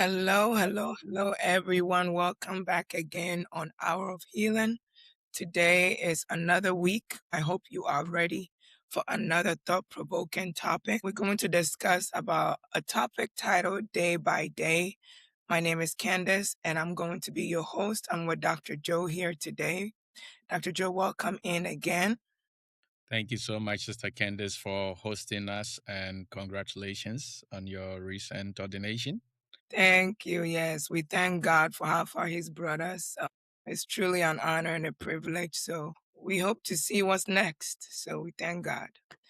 Hello, hello, hello, everyone. Welcome back again on Hour of Healing. Today is another week. I hope you are ready for another thought-provoking topic. We're going to discuss about a topic titled Day by Day. My name is Candace, and I'm going to be your host. I'm with Dr. Joe here today. Dr. Joe, welcome in again. Thank you so much, Sister Candice, for hosting us, and congratulations on your recent ordination. Thank you. Yes, we thank God for how far He's brought us. It's truly an honor and a privilege. So we hope to see what's next. So we thank God.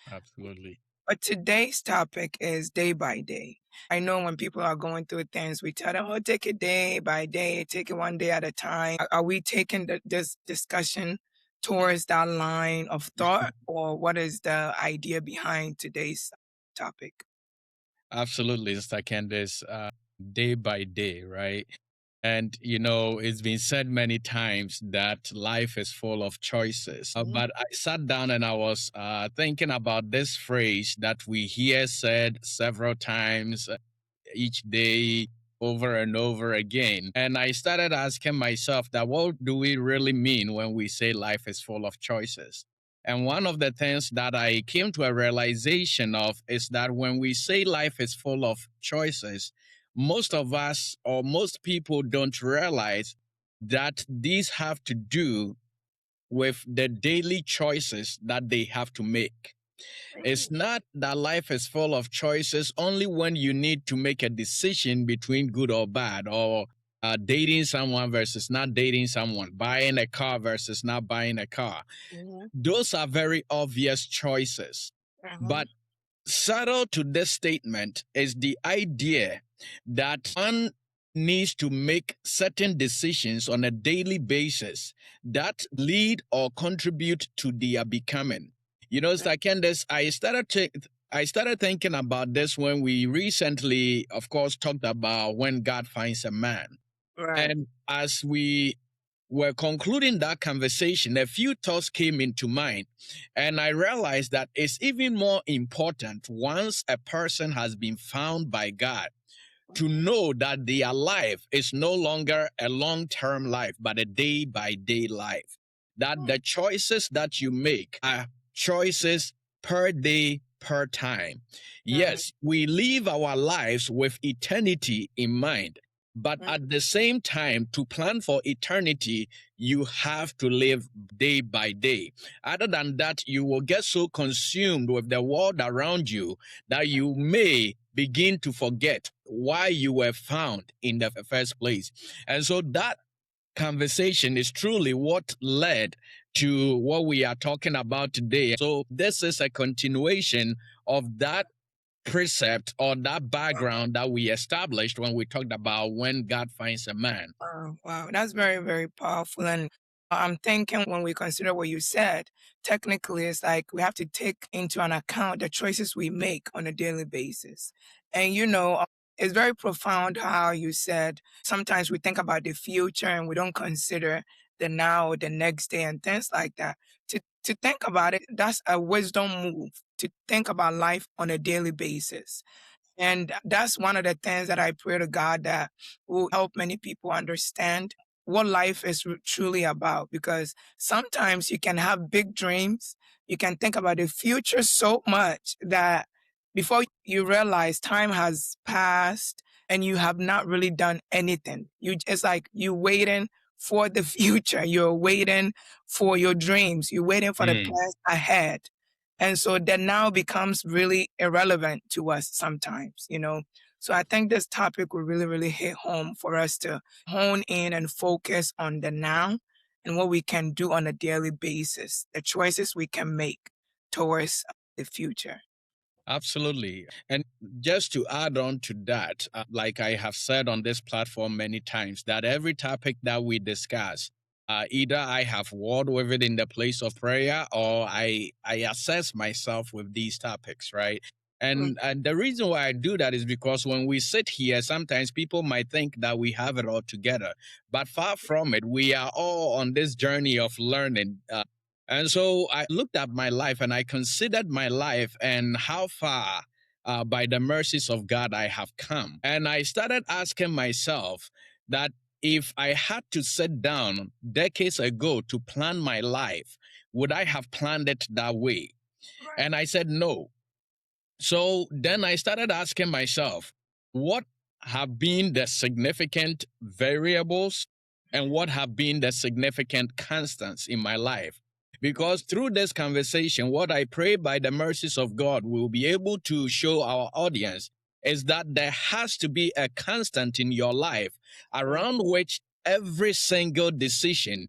Absolutely. But today's topic is day by day. I know when people are going through things, we tell them, oh, take it day by day, take it one day at a time. Are we taking this discussion towards that line of thought, or what is the idea behind today's topic? Absolutely, Sister Candice. Day by day, right? And, it's been said many times that life is full of choices. But I sat down and I was thinking about this phrase that we hear said several times each day over and over again. And I started asking myself that what do we really mean when we say life is full of choices? And one of the things that I came to a realization of is that when we say life is full of choices, most of us or most people don't realize that these have to do with the daily choices that they have to make. It's not that life is full of choices only when you need to make a decision between good or bad, or dating someone versus not dating someone, buying a car versus not buying a car. Mhm. Those are very obvious choices. Uh-huh. But subtle to this statement is the idea that one needs to make certain decisions on a daily basis that lead or contribute to their becoming. It's like Candace, I started thinking about this when we recently, of course, talked about when God finds a man. Right. And as we were concluding that conversation, a few thoughts came into mind. And I realized that it's even more important once a person has been found by God to know that their life is no longer a long term life, but a day by day life. That the choices that you make are choices per day, per time. Right. Yes, we live our lives with eternity in mind. But Mm. at the same time, to plan for eternity, you have to live day by day. Other than that, you will get so consumed with the world around you that you may begin to forget why you were found in the first place. And so that conversation is truly what led to what we are talking about today. So this is a continuation of that precept or that background that we established when we talked about when God finds a man. Wow, wow, that's very, very powerful. And I'm thinking when we consider what you said, technically, it's like we have to take into an account the choices we make on a daily basis. And it's very profound how you said sometimes we think about the future and we don't consider the now or the next day and things like that. To think about it, that's a wisdom move to think about life on a daily basis. And that's one of the things that I pray to God that will help many people understand what life is truly about. Because sometimes you can have big dreams, you can think about the future so much that before you realize time has passed and you have not really done anything. It's like you waiting for the future, you're waiting for your dreams, you're waiting for the Mm. plans ahead. And so that now becomes really irrelevant to us sometimes. So I think this topic will really, really hit home for us to hone in and focus on the now and what we can do on a daily basis, the choices we can make towards the future. Absolutely. And just to add on to that, like I have said on this platform many times, that every topic that we discuss, either I have warred with it in the place of prayer or I assess myself with these topics, right? Mm. And the reason why I do that is because when we sit here, sometimes people might think that we have it all together, but far from it. We are all on this journey of learning. And so I looked at my life and I considered my life and how far by the mercies of God, I have come. And I started asking myself that if I had to sit down decades ago to plan my life, would I have planned it that way? Right. And I said no. So then I started asking myself, what have been the significant variables and what have been the significant constants in my life? Because through this conversation, what I pray by the mercies of God will be able to show our audience is that there has to be a constant in your life Mm. around which every single decision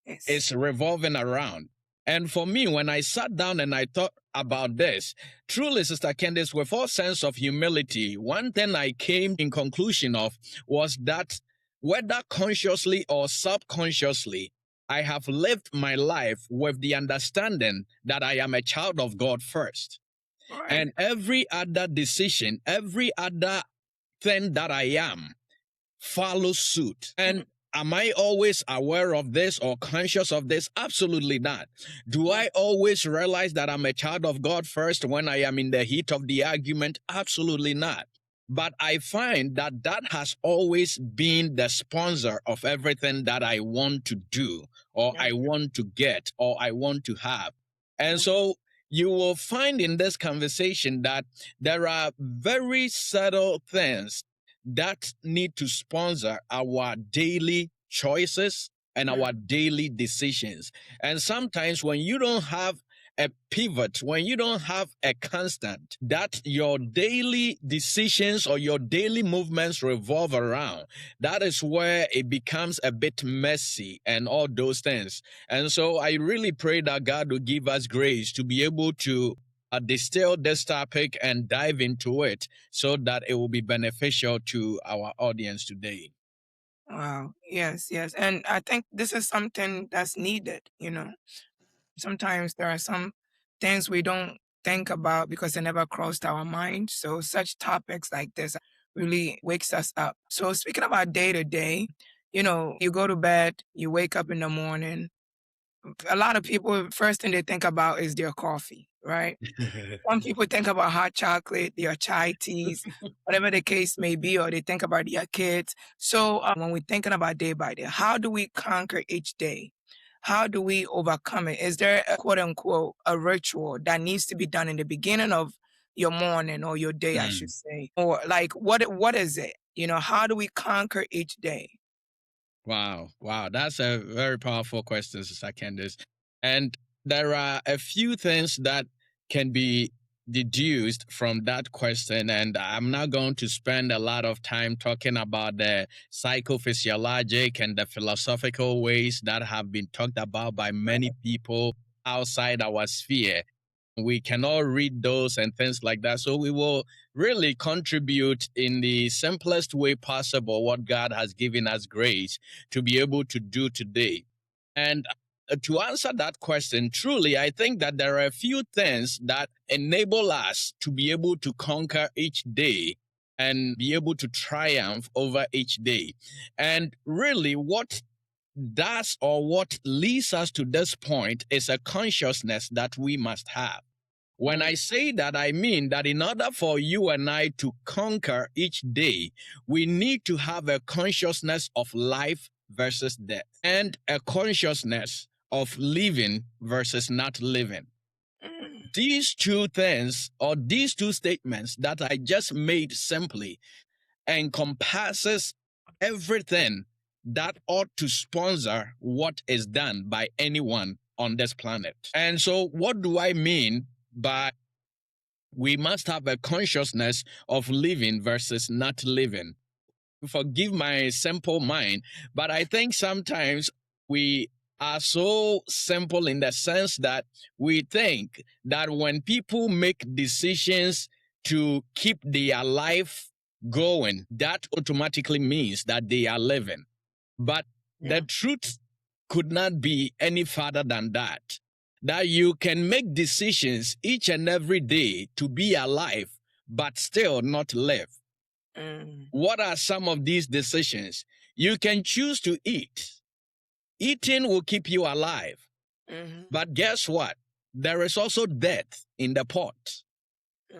Yes. is revolving around. And for me, when I sat down and I thought about this, truly, Sister Candice, with all sense of humility, one thing I came in conclusion of was that whether consciously or subconsciously, I have lived my life with the understanding that I am a child of God first. Right. And every other decision, every other thing that I am, follow suit. Mhm. And am I always aware of this or conscious of this? Absolutely not. Do Mm. I always realize that I'm a child of God first when I am in the heat of the argument? Absolutely not. But I find that that has always been the sponsor of everything that I want to do, or Yeah. I want to get, or I want to have. And Mm. so you will find in this conversation that there are very subtle things that need to sponsor our daily choices and Mm. our daily decisions. And sometimes when you don't have a pivot, when you don't have a constant that your daily decisions or your daily movements revolve around, that is where it becomes a bit messy and all those things. And so I really pray that God will give us grace to be able to distill this topic and dive into it so that it will be beneficial to our audience today. Wow. Yes, yes. And I think this is something that's needed. Sometimes there are some things we don't think about because they never crossed our mind. So such topics like this really wakes us up. So speaking about day to day, you go to bed, you wake up in the morning. A lot of people, first thing they think about is their coffee, right? Some people think about hot chocolate, their chai teas, whatever the case may be, or they think about their kids. So when we're thinking about day by day, how do we conquer each day? How do we overcome it? Is there a quote unquote a ritual that needs to be done in the beginning of your morning or your day, I should Mm. say? Or like what is it? How do we conquer each day? Wow, wow, that's a very powerful question, Sister Candice. And there are a few things that can be deduced from that question, and I'm not going to spend a lot of time talking about the psychophysiologic and the philosophical ways that have been talked about by many people outside our sphere. We can all read those and things like that. So we will really contribute in the simplest way possible what God has given us grace to be able to do today. And to answer that question, truly, I think that there are a few things that enable us to be able to conquer each day and be able to triumph over each day. And really, what does or what leads us to this point is a consciousness that we must have. When Mm. I say that, I mean that in order for you and I to conquer each day, we need to have a consciousness of life versus death and a consciousness of living versus not living. Mm. These two things or these two statements that I just made simply encompasses everything that ought to sponsor what is done by anyone on this planet. And so what do I mean by we must have a consciousness of living versus not living? Forgive my simple mind, but I think sometimes we are so simple in the sense that we think that when people make decisions to keep their life going, that automatically means that they are living. But the Yeah. truth could not be any further than that. That you can make decisions each and every day to be alive, but still not live. Mm. What are some of these decisions? You can choose to eat. Eating will keep you alive. Mhm. But guess what? There is also death in the pot.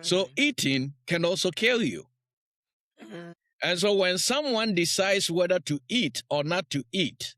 So Mhm. eating can also kill you. Mhm. And so when someone decides whether to eat or not to eat,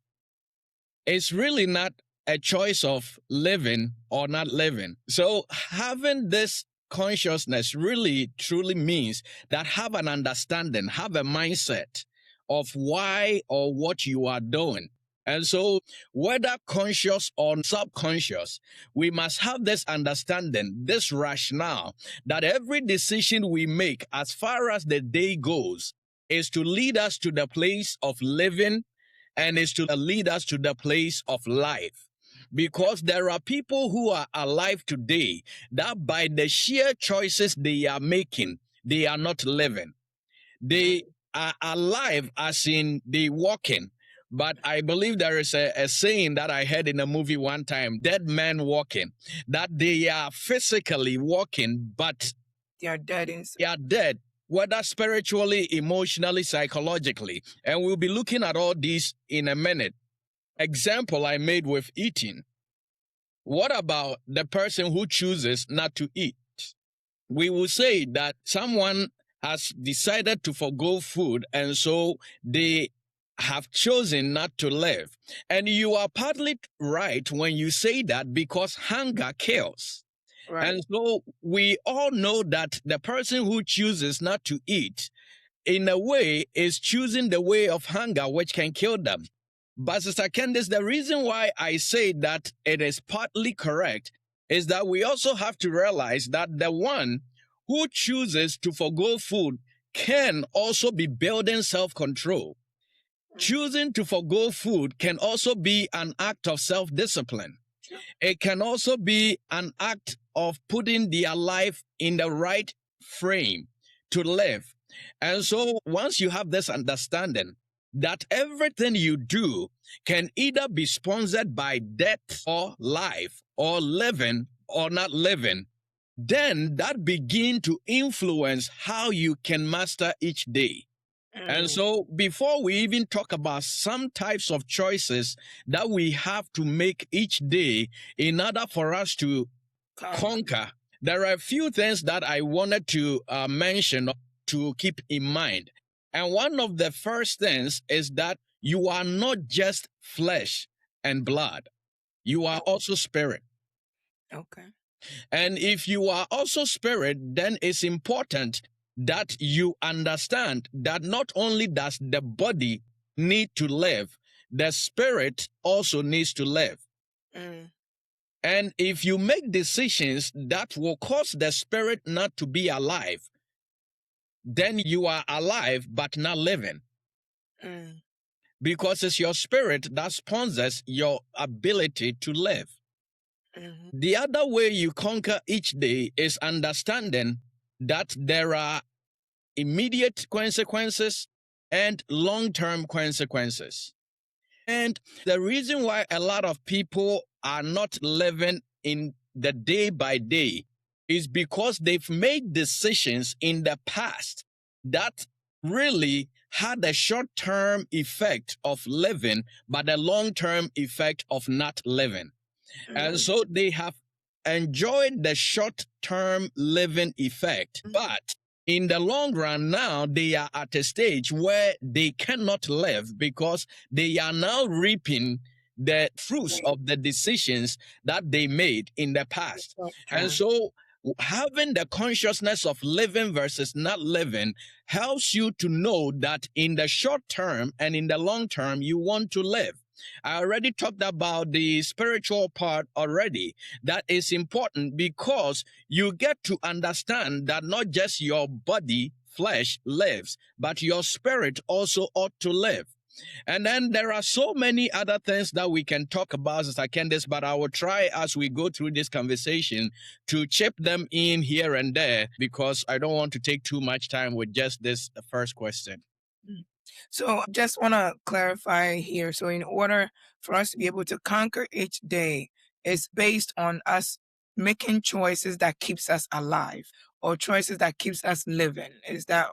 it's really not a choice of living or not living. So having this consciousness really truly means that have an understanding, have a mindset of why or what you are doing. And so, whether conscious or subconscious, we must have this understanding, this rationale that every decision we make as far as the day goes is to lead us to the place of living and is to lead us to the place of life. Because there are people who are alive today that by the sheer choices they are making, they are not living. They Mhm. are alive as in they walking. But I believe there is a saying that I heard in a movie one time, dead men walking, that they are physically walking, but They are dead inside. they are dead, whether spiritually, emotionally, psychologically. And we'll be looking at all these in a minute. Example I made with eating. What about the person who chooses not to eat? We will say that someone has decided to forgo food and so they have chosen not to live. And you are partly right when you say that because hunger kills. Right. And so we all know that the person who chooses not to eat in a way, is choosing the way of hunger, which can kill them. But Sister Candice, the reason why I say that it is partly correct is that we also have to realize that the one who chooses to forgo food can also be building self control. Mhm. Choosing to forgo food can also be an act of self discipline. Sure. It can also be an act of putting their life in the right frame to live. And so once you have this understanding that everything you do can either be sponsored by death or life or living or not living, then that begin to influence how you can master each day. And Mm. so, before we even talk about some types of choices that we have to make each day in order for us to Conquer. conquer, there are a few things that I wanted to mention to keep in mind. And one of the first things is that you are not just flesh and blood, you are also spirit. Okay. And if you are also spirit, then it's important that you understand that not only does the body need to live, the spirit also needs to live. Mm. And if you make decisions that will cause the spirit not to be alive, then you are alive but not living. Mm. Because it's your spirit that sponsors your ability to live. Mhm. The other way you conquer each day is understanding that there are immediate consequences and long term consequences. And the reason why a lot of people are not living in the day by day is because they've made decisions in the past that really had a short term effect of living, but a long term effect of not living. And Mhm. so they have enjoyed the short term living effect. But in the long run, now they are at a stage where they cannot live because they are now reaping the fruits Right. of the decisions that they made in the past. Short And term. so having the consciousness of living versus not living helps you to know that in the short term and in the long term, you want to live. I already talked about the spiritual part already. That is important because you get to understand that not just your body, flesh lives, but your spirit also ought to live. And then there are so many other things that we can talk about, Sister Candice, but I will try as we go through this conversation to chip them in here and there because I don't want to take too much time with just this first question. Mm. So just want to clarify here. So in order for us to be able to conquer each day, it's based on us making choices that keeps us alive or choices that keeps us living. Is that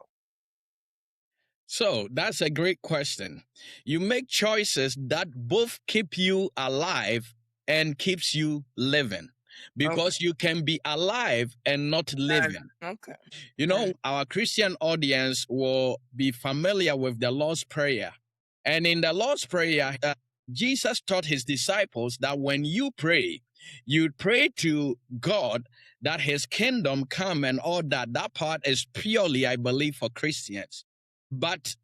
So that's a great question. You make choices that both keep you alive and keeps you living. Okay. because you can be alive and not living. Okay. You Yeah. know, our Christian audience will be familiar with the Lord's Prayer. And in the Lord's Prayer, Jesus taught his disciples that when you pray, you pray to God that his kingdom come and all that. That part is purely, I believe, for Christians. But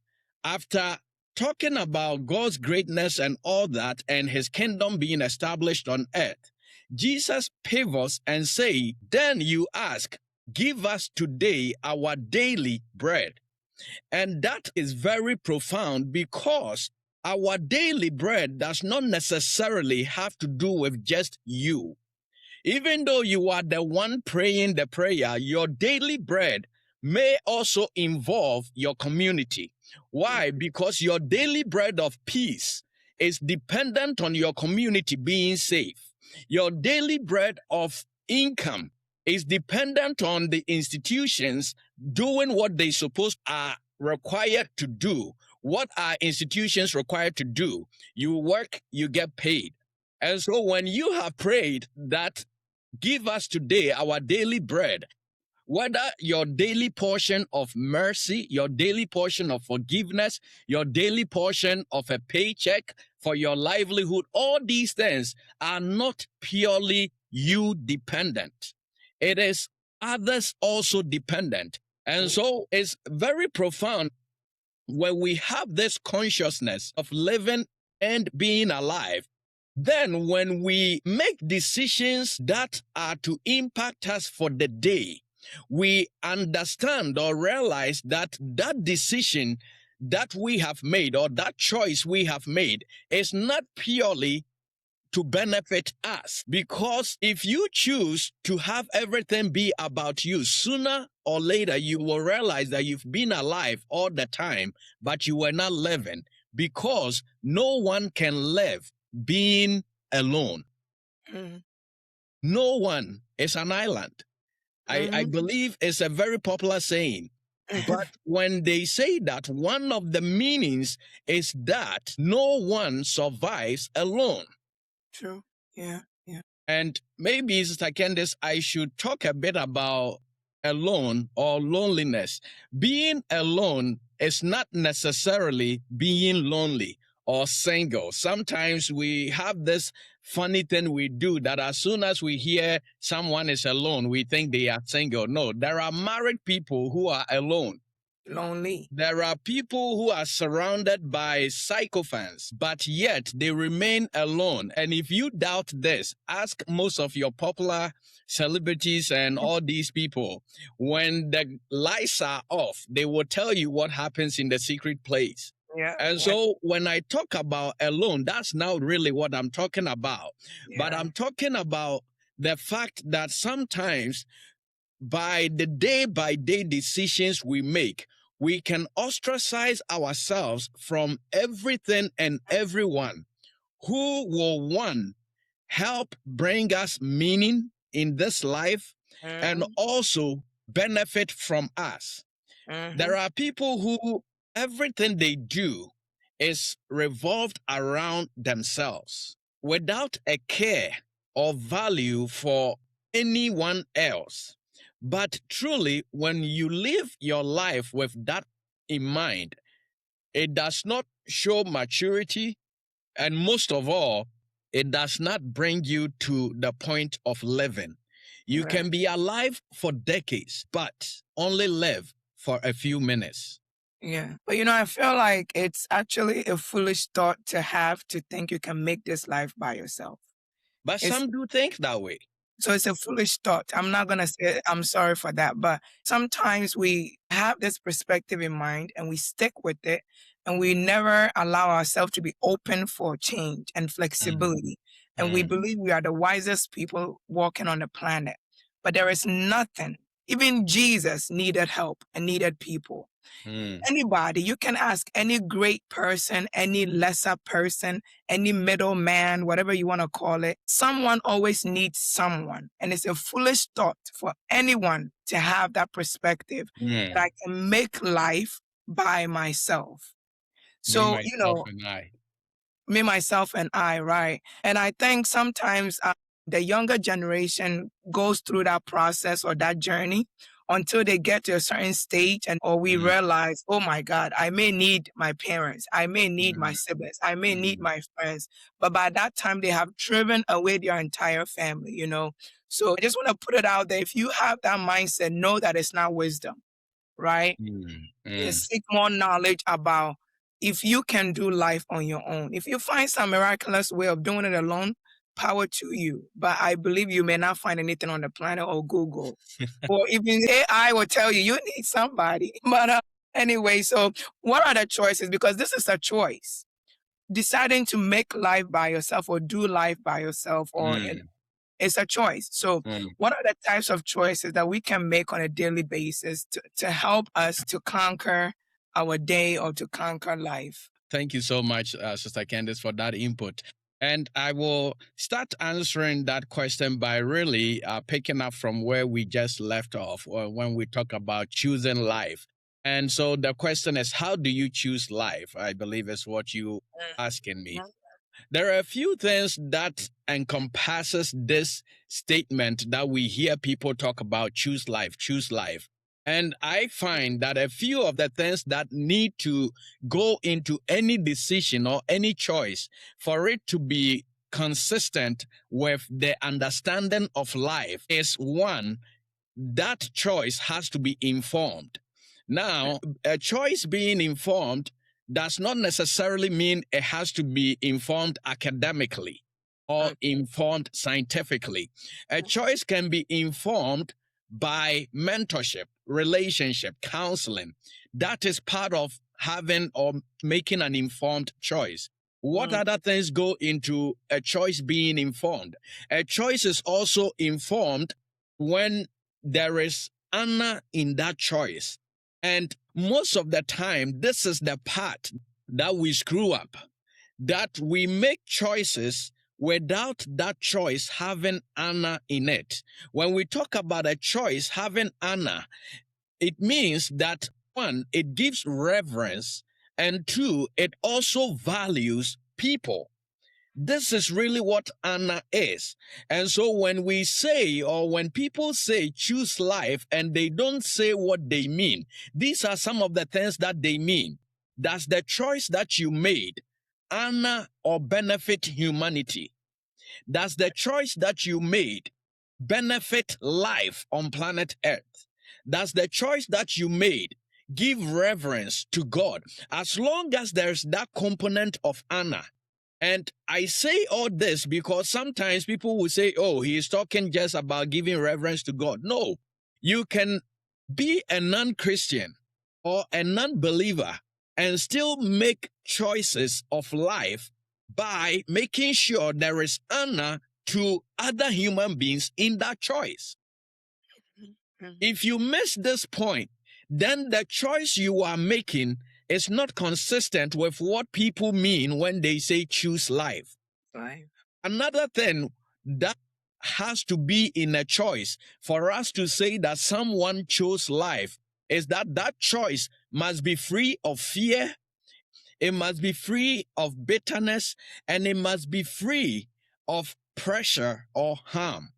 after talking about God's greatness and all that and his kingdom being established on earth, Jesus pivots and say, then you ask, give us today our daily bread. And that is very profound because our daily bread does not necessarily have to do with just you. Even though you are the one praying the prayer, your daily bread may also involve your community. Why? Because your daily bread of peace is dependent on your community being safe. Your daily bread of income is dependent on the institutions doing what they suppose are required to do. What are institutions required to do? You work, you get paid. And so when you have prayed that give us today our daily bread, whether your daily portion of mercy, your daily portion of forgiveness, your daily portion of a paycheck for your livelihood, all these things are not purely you dependent. It is others also dependent. And so it's very profound when we have this consciousness of living and being alive, then when we make decisions that are to impact us for the day, we understand or realize that that decision that we have made or that choice we have made is not purely to benefit us. Because if you choose to have everything be about you, sooner or later you will realize that you've been alive all the time, but you were not living because no one can live being alone. Mhm. No one is an island. I Mhm. believe it's a very popular saying. But when they say that, one of the meanings is that no one survives alone. True. Yeah. Yeah. And maybe, Sister Candice, I should talk a bit about alone or loneliness. Being alone is not necessarily being lonely or single. Sometimes we have this funny thing we do that as soon as we hear someone is alone, we think they are single. No, there are married people who are alone. Lonely. There are people who are surrounded by sycophants, but yet they remain alone. And if you doubt this, ask most of your popular celebrities and all these people. When the lights are off, they will tell you what happens in the secret place. Yeah. And When, so when I talk about alone, that's now really what I'm talking about. But yeah. I'm talking about the fact that sometimes by day decisions we make, we can ostracize ourselves from everything and everyone who will, one, help bring us meaning in this life and Mhm. also benefit from us. There Mhm. are people who everything they do is revolved around themselves without a care or value for anyone else. But truly, when you live your life with that in mind, it does not show maturity. And most of all, it does not bring you to the point of living. You Right. can be alive for decades, but only live for a few minutes. Yeah. But I feel like it's actually a foolish thought to have to think you can make this life by yourself. But It's some do think that way. So it's a foolish thought. I'm not gonna say I'm sorry for that, but sometimes we have this perspective in mind and we stick with it and we never allow ourselves to be open for change and Mm, flexibility. And we mm, believe we are the wisest people walking on the planet. But there is nothing. Even Jesus needed help and needed people. mm, Anybody, you can ask any great person, any lesser person, any middleman, whatever you want to call it. Someone always needs someone. And it's a foolish thought for anyone to have that perspective that mm. I can make life by myself. Me, So, myself, and I. me, myself, and I, right? And I think sometimes the younger generation goes through that process or that journey until they get to a certain stage and or we Mm, realize, oh my God, I may need my parents, I may need my mm, siblings, I may need mm, my friends. But by that time, they have driven away their entire family, you know. So I just want to put it out there. If you have that mindset, know that it's not wisdom, right? mm, And mm. seek more knowledge about if you can do life on your own. If you find some miraculous way of doing it alone, power to you. But I believe you may not find anything on the planet or Google. Or even AI will tell you you need somebody. But anyway, so what are the choices? Because this is a choice. Deciding to make life by yourself or do life by yourself or Mm, it's a choice. So, mm. what are the types of choices that we can make on a daily basis to help us to conquer our day or to conquer life? Thank you so much, Sister Candice, for that input. And I will start answering that question by really picking up from where we just left off when we talk about choosing life. And so the question is, how do you choose life? I believe is what you asking me. Mhm. There are a few things that encompasses this statement that we hear people talk about: choose life, choose life. And I find that a few of the things that need to go into any decision or any choice for it to be consistent with the understanding of life is: one, that choice has to be informed. Now, a choice being informed does not necessarily mean it has to be informed academically or informed scientifically. A choice can be informed by mentorship, relationship, counseling. That is part of having or making an informed choice. What Mm, other things go into a choice being informed? A choice is also informed when there is honor in that choice. And most of the time, this is the part that we screw up, that we make choices without that choice having honor in it. When we talk about a choice having honor, it means that one, it gives reverence, and two, it also values people. This is really what honor is. And so when we say, or when people say choose life and they don't say what they mean, these are some of the things that they mean. Does the choice that you made honor or benefit humanity? Does the choice that you made benefit life on planet Earth? Does the choice that you made give reverence to God? As long as there's that component of honor. And I say all this because sometimes people will say, oh, he is talking just about giving reverence to God. No, you can be a non Christian or a non believer and still make choices of life by making sure there is honor to other human beings in that choice. mhm. If you miss this point, then the choice you are making is not consistent with what people mean when they say choose life. Life. Another thing that has to be in a choice for us to say that someone chose life is that that choice must be free of fear, it must be free of bitterness, and it must be free of pressure or harm.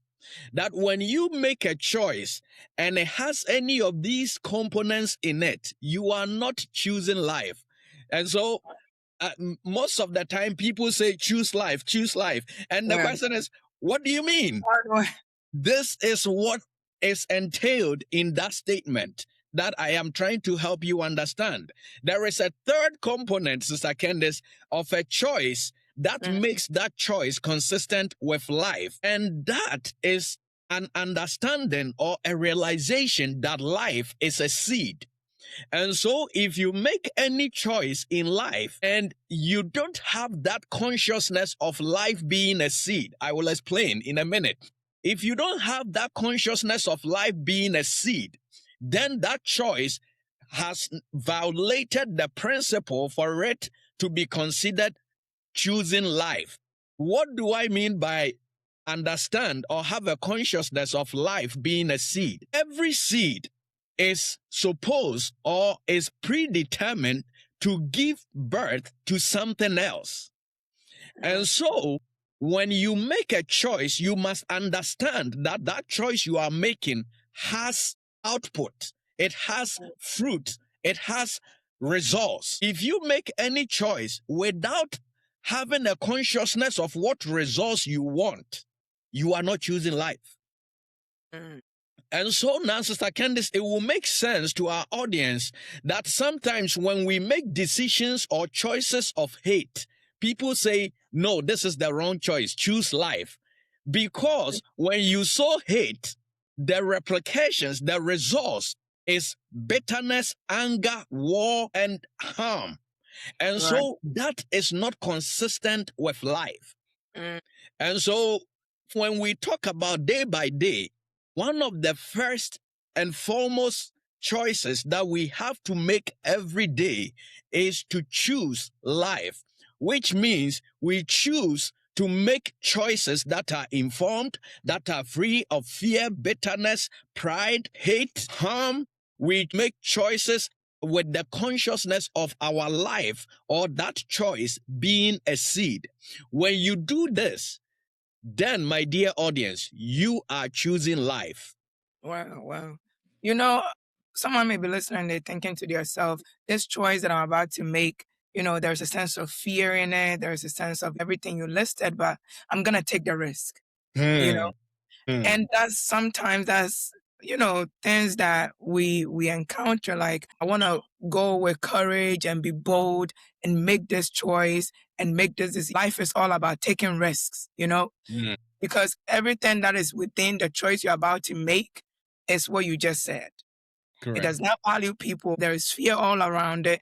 That when you make a choice and it has any of these components in it, you are not choosing life. And so most of the time people say choose life, choose life. And the Yeah. question is, what do you mean? Hard way. This is what is entailed in that statement that I am trying to help you understand. There is a third component, Sister Candice, of a choice that Mm, makes that choice consistent with life. And that is an understanding or a realization that life is a seed. And so, if you make any choice in life and you don't have that consciousness of life being a seed, I will explain in a minute. If you don't have that consciousness of life being a seed, then that choice has violated the principle for it to be considered choosing life. What do I mean by understand or have a consciousness of life being a seed? Every seed is supposed or is predetermined to give birth to something else. And mm, so when you make a choice, you must understand that that choice you are making has output, it has fruit, it has results. If you make any choice without having a consciousness of what results you want, you are not choosing life. Mm. And so now, Sister Candice, it will make sense to our audience that sometimes when we make decisions or choices of hate, people say, no, this is the wrong choice. Choose life. Because when you sow hate, the replications, the results is bitterness, anger, war, and harm. And Right. so that is not consistent with life. Mm. And so when we talk about day by day, one of the first and foremost choices that we have to make every day is to choose life, which means we choose to make choices that are informed, that are free of fear, bitterness, pride, hate, harm. We make choices with the consciousness of our life or that choice being a seed. When you do this, then, my dear audience, you are choosing life. Wow, wow. You know, someone may be listening, they're thinking to themselves, this choice that I'm about to make, there's a sense of fear in it, there's a sense of everything you listed, but I'm gonna take the risk, you know. Hmm. Hmm. And that's things that we encounter. Like, I wanna go with courage and be bold and make this choice and make this life is all about taking risks. Hmm. Because everything that is within the choice you're about to make is what you just said. It Correct. does not value people. There is fear all around it.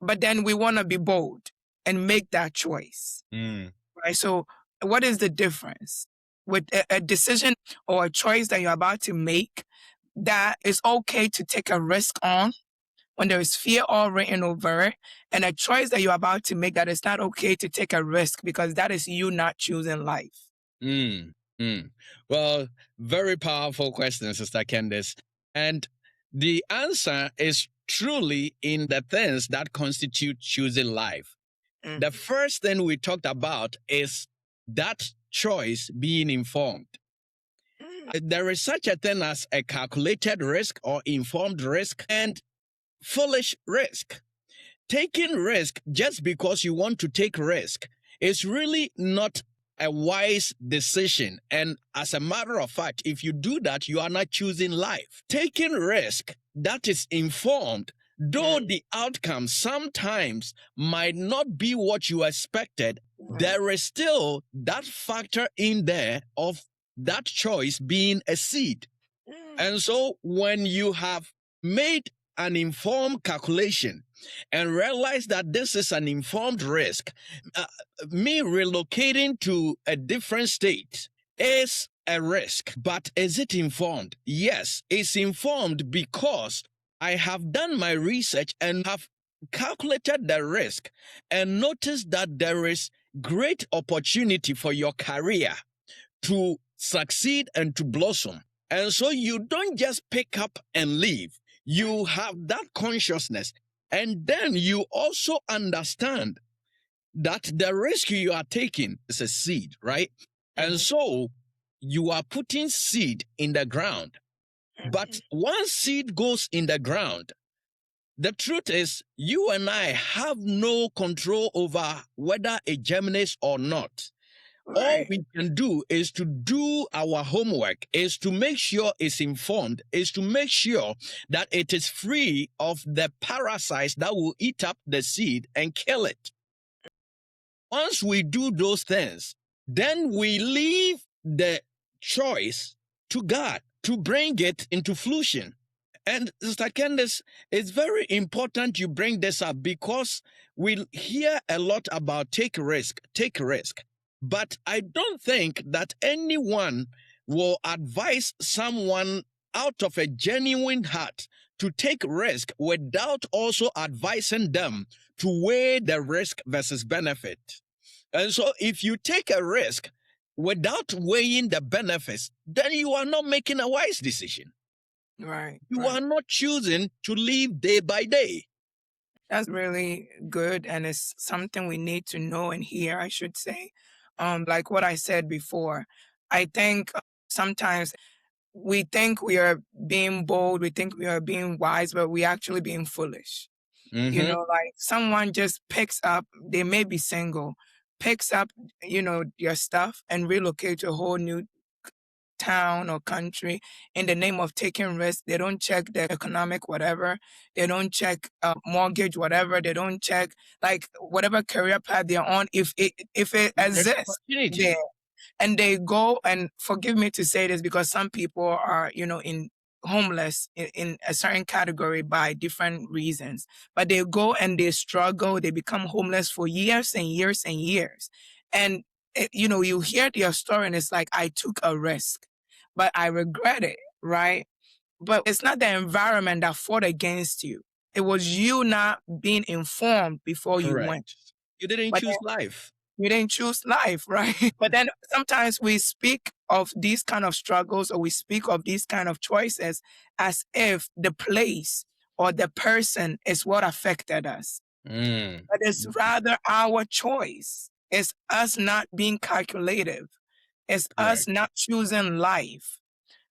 But then we want to be bold and make that choice. Hmm. Right. So, what is the difference with a decision or a choice that you're about to make that is okay to take a risk on when there is fear all written over it, and a choice that you're about to make that is not okay to take a risk because that is you not choosing life? Hmm. Hmm. Well, very powerful question, Sister Candice. And the answer is truly in the things that constitute choosing life. The Mhm. first thing we talked about is that choice being informed. Mm. There is such a thing as a calculated risk or informed risk and foolish risk. Taking risk just because you want to take risk is really not a wise decision. And as a matter of fact, if you do that, you are not choosing life. Taking risk that is informed, though Mm. the outcome sometimes might not be what you expected, Right. there is still that factor in there of that choice being a seed. Mm. And so when you have made an informed calculation and realize that this is an informed risk, uh, me relocating to a different state is a risk. But is it informed? Yes, it's informed because I have done my research and have calculated the risk and noticed that there is great opportunity for your career to succeed and to blossom. And so you don't just pick up and leave. You have that consciousness. And then you also understand that the risk you are taking is a seed, right? And Mhm. so you are putting seed in the ground. But Mhm. once seed goes in the ground, the truth is you and I have no control over whether it germinates or not. All Right. we can do is to do our homework, is to make sure it's informed, is to make sure that it is free of the parasites that will eat up the seed and kill it. Once we do those things, then we leave the choice to God to bring it into fruition. And Sister Candace, it's very important you bring this up because we hear a lot about take risk, take risk. But I don't think that anyone will advise someone out of a genuine heart to take risk without also advising them to weigh the risk versus benefit. And so if you take a risk without weighing the benefits, then you are not making a wise decision. Right. You Right. are not choosing to live day by day. That's really good, and it's something we need to know and hear, I should say. Like what I said before, I think sometimes we think we are being bold, we think we are being wise, but we actually being foolish. Mm-hmm. Like someone just picks up, they may be single, picks up, your stuff and relocate to a whole new town or country in the name of taking risks. They don't check the economic whatever. They don't check mortgage whatever. They don't check like whatever career path they're on if it There's exists there, opportunity. and they go, and forgive me to say this because some people are in homeless in a certain category by different reasons, but they go and they struggle, they become homeless for years and years and years, and you hear their story and it's like, I took a risk but I regret it, right? But it's not the environment that fought against you, it was you not being informed before you went. Correct. You didn't But choose life. we didn't choose life, right? But then sometimes we speak of these kind of struggles or we speak of these kind of choices as if the place or the person is what affected us. Mm. But it's rather our choice. It's us not being calculative. It's us Correct. not choosing life.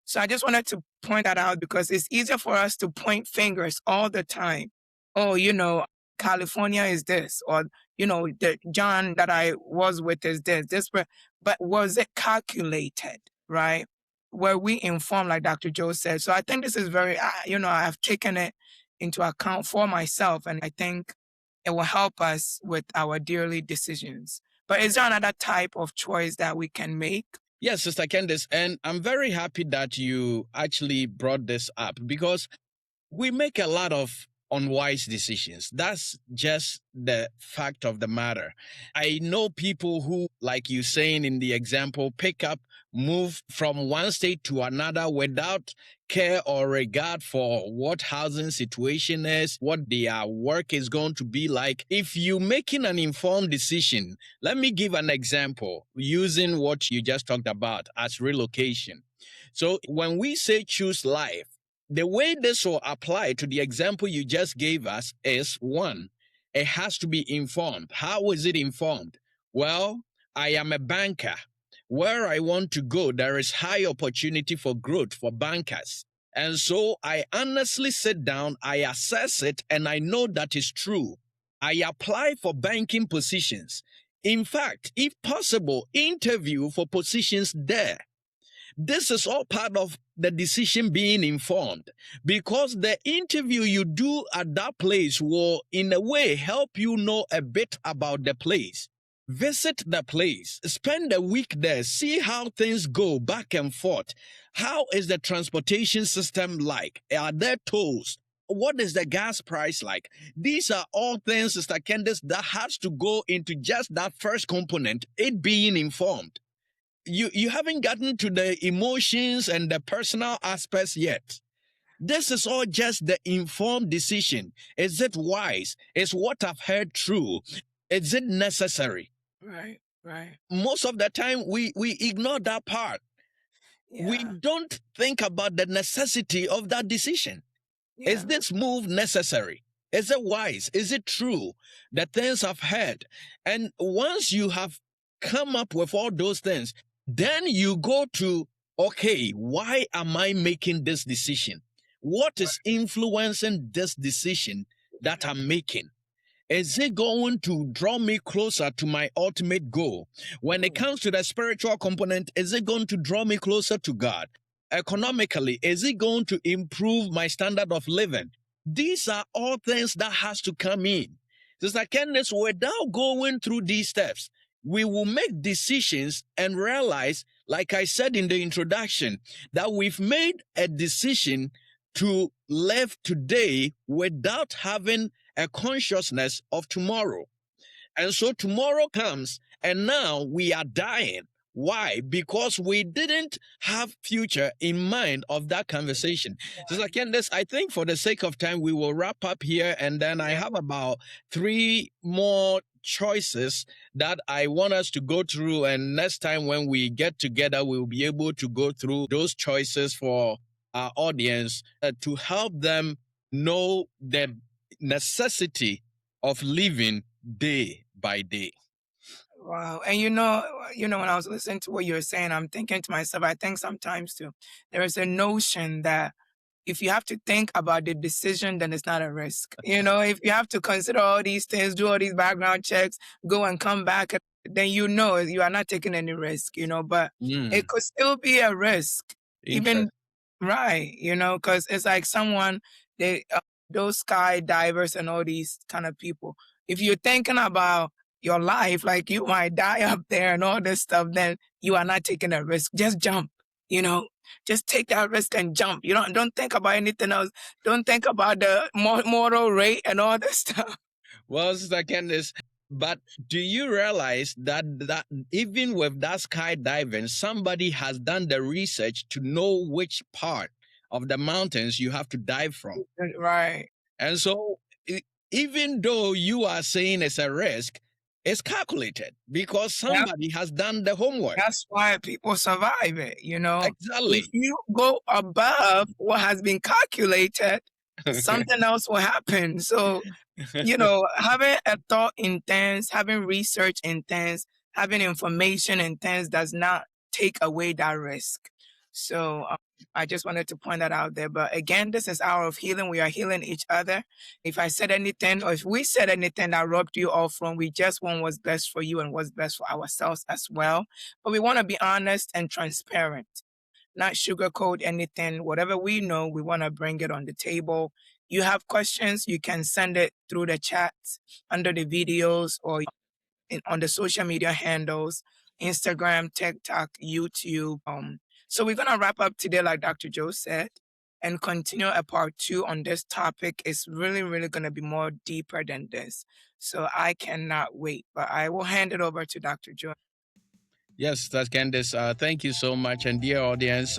So I just wanted to point that out because it's easier for us to point fingers all the time. Oh, California is this, or the John that I was with is this, but was it calculated, right? Were we informed, like Dr. Joe said? So I think this is very, I've taken it into account for myself, and I think it will help us with our daily decisions. But is there another type of choice that we can make? Yes, Sister Candice, and I'm very happy that you actually brought this up because we make a lot of unwise decisions. That's just the fact of the matter. I know people who, like you saying in the example, pick up, move from one state to another without care or regard for what housing situation is, what their work is going to be like. If you making an informed decision, let me give an example using what you just talked about as relocation. So when we say choose life, the way this will apply to the example you just gave us is one, it has to be informed. How is it informed? Well, I am a banker. Where I want to go, there is high opportunity for growth for bankers. And so I honestly sit down, I assess it, and I know that is true. I apply for banking positions. In fact, if possible, interview for positions there. This is all part of the decision being informed because the interview you do at that place will, in a way, help you know a bit about the place. Visit the place, spend a week there, see how things go back and forth. How is the transportation system like? Are there tolls? What is the gas price like? These are all things, Sister Candice, that has to go into just that first component, it being informed. You haven't gotten to the emotions and the personal aspects yet. This is all just the informed decision. Is it wise? Is what I've heard true? Is it necessary? Right, right. Most of the time we ignore that part. We Yeah, don't think about the necessity of that decision. Is yeah. this move necessary? Is it wise? Is it true? The things I've heard. And once you have come up with all those things, then you go to, okay, why am I making this decision? What is influencing this decision that I'm making? Is it going to draw me closer to my ultimate goal? When it comes to the spiritual component, is it going to draw me closer to God? Economically, is it going to improve my standard of living? These are all things that has to come in. Sister Candace, without going through these steps, we will make decisions and realize, like I said in the introduction, that we've made a decision to live today without having a consciousness of tomorrow. And so tomorrow comes and now we are dying. Why? Because we didn't have future in mind of that conversation. So Candace, I think for the sake of time, we will wrap up here. And then I have about three more choices that I want us to go through. And next time when we get together, we'll be able to go through those choices for our audience to help them know the necessity of living day by day. Wow. And when I was listening to what you were saying, I'm thinking to myself, I think sometimes too, there is a notion that if you have to think about the decision, then it's not a risk. If you have to consider all these things, do all these background checks, go and come back, then you are not taking any risk, but it Mm, could still be a risk, even interesting. right, because it's like those skydivers and all these kind of people. If you're thinking about your life, like you might die up there and all this stuff, then you are not taking a risk. Just jump, you know, just take that risk and jump. You don't think about anything else. Don't think about the moral rate and all this stuff. Well, Sister Candice, but do you realize that even with that skydiving, somebody has done the research to know which part of the mountains you have to dive from? Right. And so, even though you are saying it's a risk, it's calculated because Yeah. somebody has done the homework. That's why people survive it. If Exactly. you go above what has been calculated, something else will happen. So having a thought intense, having research intense, having information intense does not take away that risk. So I just wanted to point that out there. But again, this is hour of healing. We are healing each other. If I said anything or if we said anything that robbed you off from, we just want what's best for you and what's best for ourselves as well. But we want to be honest and transparent, not sugarcoat anything. Whatever we know, we want to bring it on the table. You have questions, you can send it through the chat under the videos or on the social media handles, Instagram, TikTok, YouTube. So we're gonna wrap up today, like Dr. Joe said, and continue a part two on this topic. It's really, really gonna be more deeper than this. So I cannot wait. But I will hand it over to Dr. Joe. Yes, that's Candice. Thank you so much. And dear audience,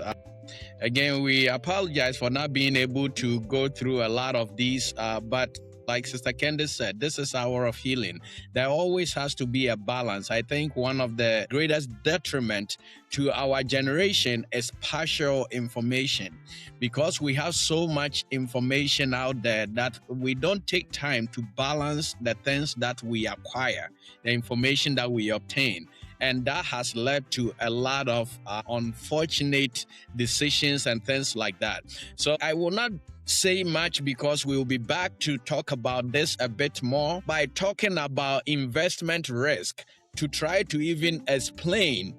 again, we apologize for not being able to go through a lot of these, but like Sister Candice said, this is hour of healing. There always has to be a balance. I think one of the greatest detriment to our generation is partial information, because we have so much information out there that we don't take time to balance the things that we acquire, the information that we obtain. And that has led to a lot of unfortunate decisions and things like that. So I will not say much because we will be back to talk about this a bit more by talking about investment risk, to try to even explain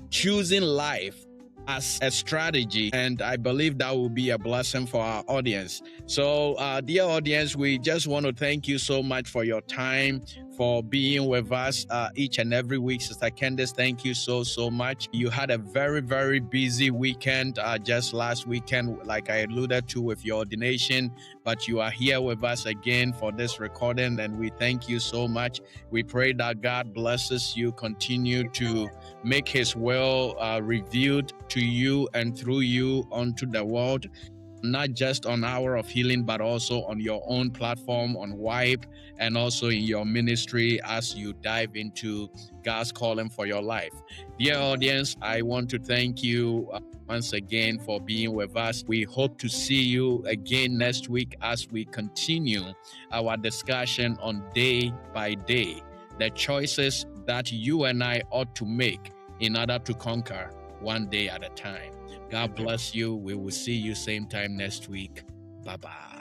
choosing life as a strategy. And I believe that will be a blessing for our audience. So, dear audience, we just want to thank you so much for your time, for being with us each and every week. Sister Candice, thank you so, so much. You had a very, very busy weekend just last weekend, like I alluded to with your ordination, but you are here with us again for this recording, and we thank you so much. We pray that God blesses you, continue to make his will revealed to you and through you unto the world, not just on Hour of Healing, but also on your own platform, on Wipe, and also in your ministry as you dive into God's calling for your life. Dear audience, I want to thank you once again for being with us. We hope to see you again next week as we continue our discussion on day by day, the choices that you and I ought to make in order to conquer one day at a time. God bless you. We will see you same time next week. Bye bye.